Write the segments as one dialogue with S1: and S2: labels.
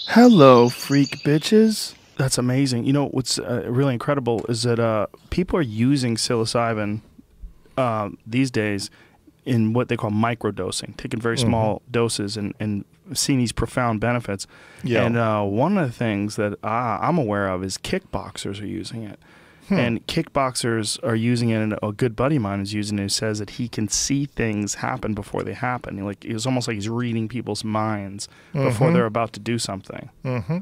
S1: Hello, freak bitches. That's amazing. You know what's really incredible is that people are using psilocybin these days in what they call microdosing, taking very small doses and seeing these profound benefits.
S2: Yeah.
S1: And one of the things that I'm aware of is kickboxers are using it. And kickboxers are using it, and a good buddy of mine is using it, who says that he can see things happen before they happen. Like, it was almost like he's reading people's minds before they're about to do something.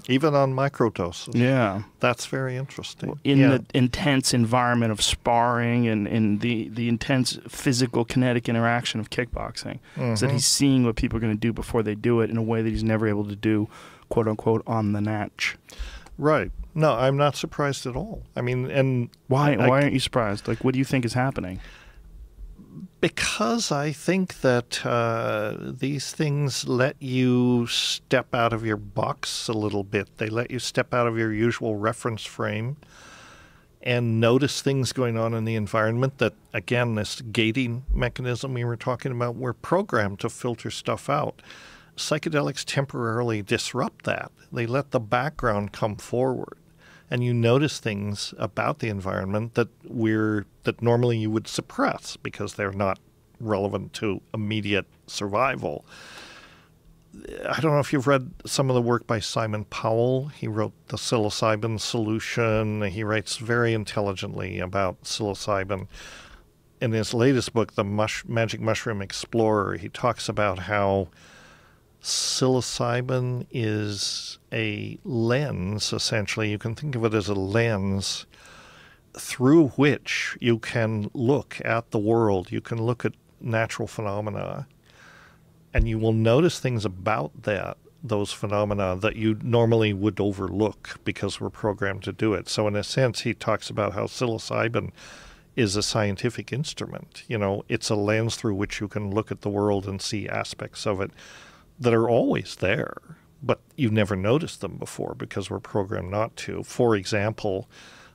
S2: Even on microdoses.
S1: Yeah.
S2: That's very interesting.
S1: In the intense environment of sparring and in the intense physical kinetic interaction of kickboxing, is that he's seeing what people are going to do before they do it in a way that he's never able to do, quote unquote, on the natch.
S2: Right. No, I'm not surprised at all. I mean, and
S1: why aren't you surprised? Like, what do you think is happening?
S2: Because I think that these things let you step out of your box a little bit. They let you step out of your usual reference frame and notice things going on in the environment that, again, this gating mechanism we were talking about, we're programmed to filter stuff out. Psychedelics temporarily disrupt that. They let the background come forward, and you notice things about the environment that normally you would suppress because they're not relevant to immediate survival. I don't know if you've read some of the work by Simon Powell. He wrote The Psilocybin Solution. He writes very intelligently about psilocybin. In his latest book, The Magic Mushroom Explorer, he talks about how psilocybin is a lens, essentially. You can think of it as a lens through which you can look at the world. You can look at natural phenomena, and you will notice things about those phenomena that you normally would overlook because we're programmed to do it. So in a sense, he talks about how psilocybin is a scientific instrument. You know, it's a lens through which you can look at the world and see aspects of it that are always there, but you've never noticed them before because we're programmed not to. For example,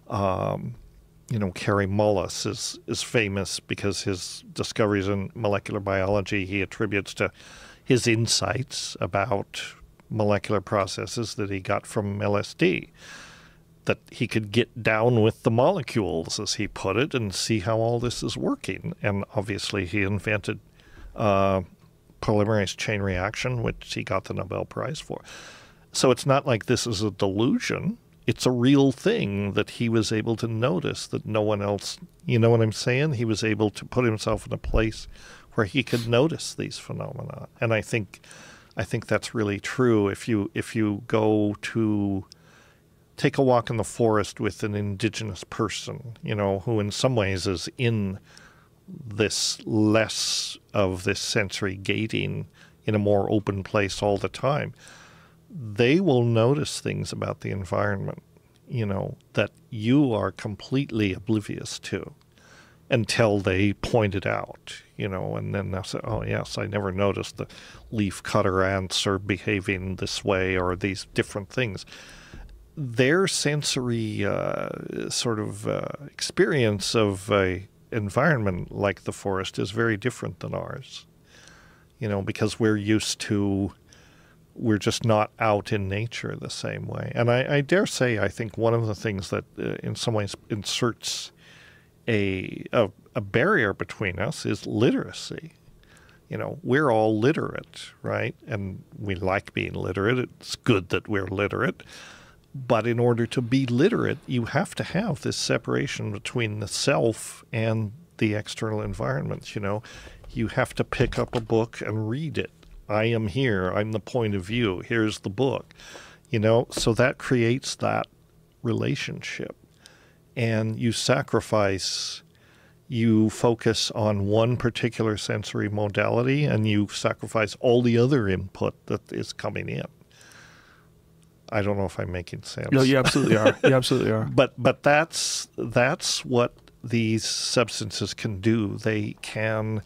S2: Kary Mullis is famous because his discoveries in molecular biology he attributes to his insights about molecular processes that he got from LSD, that he could get down with the molecules, as he put it, and see how all this is working. And obviously he invented polymerase chain reaction, which he got the Nobel Prize for. So it's not like this is a delusion. It's a real thing that he was able to notice that no one else, you know what I'm saying? He was able to put himself in a place where he could notice these phenomena. And I think that's really true. If you go to take a walk in the forest with an indigenous person, who in some ways is in this less of this sensory gating in a more open place all the time, they will notice things about the environment, that you are completely oblivious to until they point it out, and then they'll say, oh, yes, I never noticed the leaf cutter ants are behaving this way or these different things. Their sensory experience of a environment like the forest is very different than ours, because we're just not out in nature the same way. And I dare say, I think one of the things that in some ways inserts a barrier between us is literacy. We're all literate, right? And we like being literate. It's good that we're literate. But in order to be literate, you have to have this separation between the self and the external environment. You have to pick up a book and read it. I am here. I'm the point of view. Here's the book. So that creates that relationship. And you focus on one particular sensory modality, and you sacrifice all the other input that is coming in. I don't know if I'm making sense.
S1: No, you absolutely are. You absolutely are.
S2: But that's what these substances can do. They can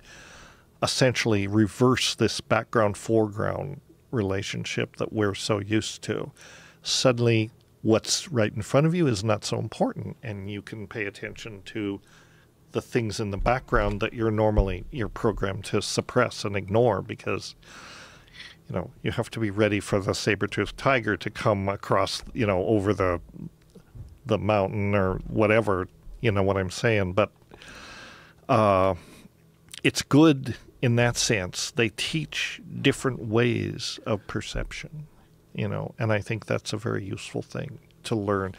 S2: essentially reverse this background-foreground relationship that we're so used to. Suddenly, what's right in front of you is not so important, and you can pay attention to the things in the background that you're programmed to suppress and ignore because you have to be ready for the saber-toothed tiger to come across, over the mountain or whatever, you know what I'm saying? But it's good in that sense. They teach different ways of perception, and I think that's a very useful thing to learn.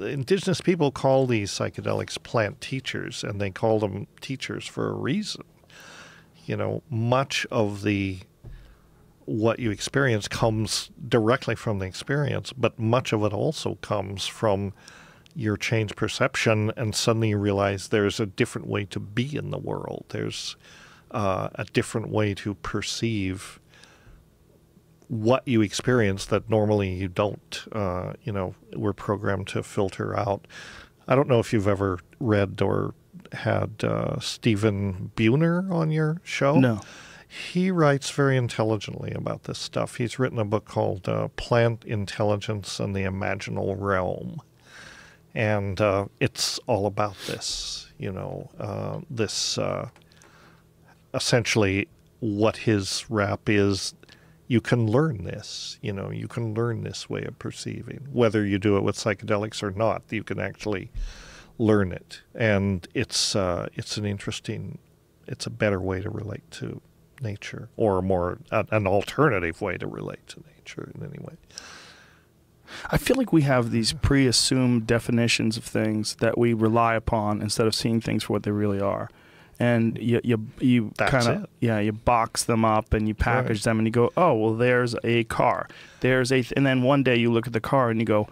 S2: Indigenous people call these psychedelics plant teachers, and they call them teachers for a reason. Much of what you experience comes directly from the experience, but much of it also comes from your changed perception, and suddenly you realize there's a different way to be in the world. There's a different way to perceive what you experience that normally you don't. We're programmed to filter out. I don't know if you've ever read or had Stephen Buhner on your show.
S1: No.
S2: He writes very intelligently about this stuff. He's written a book called Plant Intelligence and the Imaginal Realm. And it's all about this, essentially what his rap is. You can learn this, you can learn this way of perceiving. Whether you do it with psychedelics or not, you can actually learn it. And it's a better way to relate to nature, or an alternative way to relate to nature in any way.
S1: I feel like we have these pre-assumed definitions of things that we rely upon instead of seeing things for what they really are. And you kind of you box them up and you package them and you go, oh well, there's a car, and then one day you look at the car and you go,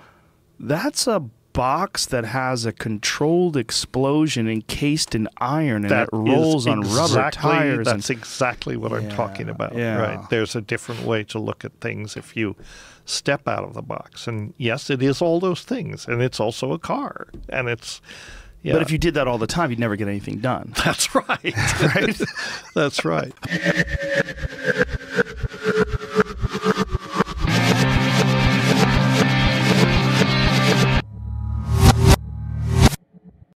S1: that's a box that has a controlled explosion encased in iron and it rolls on rubber tires.
S2: That's exactly what I'm talking about.
S1: Yeah.
S2: Right. There's a different way to look at things if you step out of the box. And yes, it is all those things. And it's also a car. And it's... Yeah.
S1: But if you did that all the time, you'd never get anything done.
S2: That's right.
S1: Right?
S2: That's right.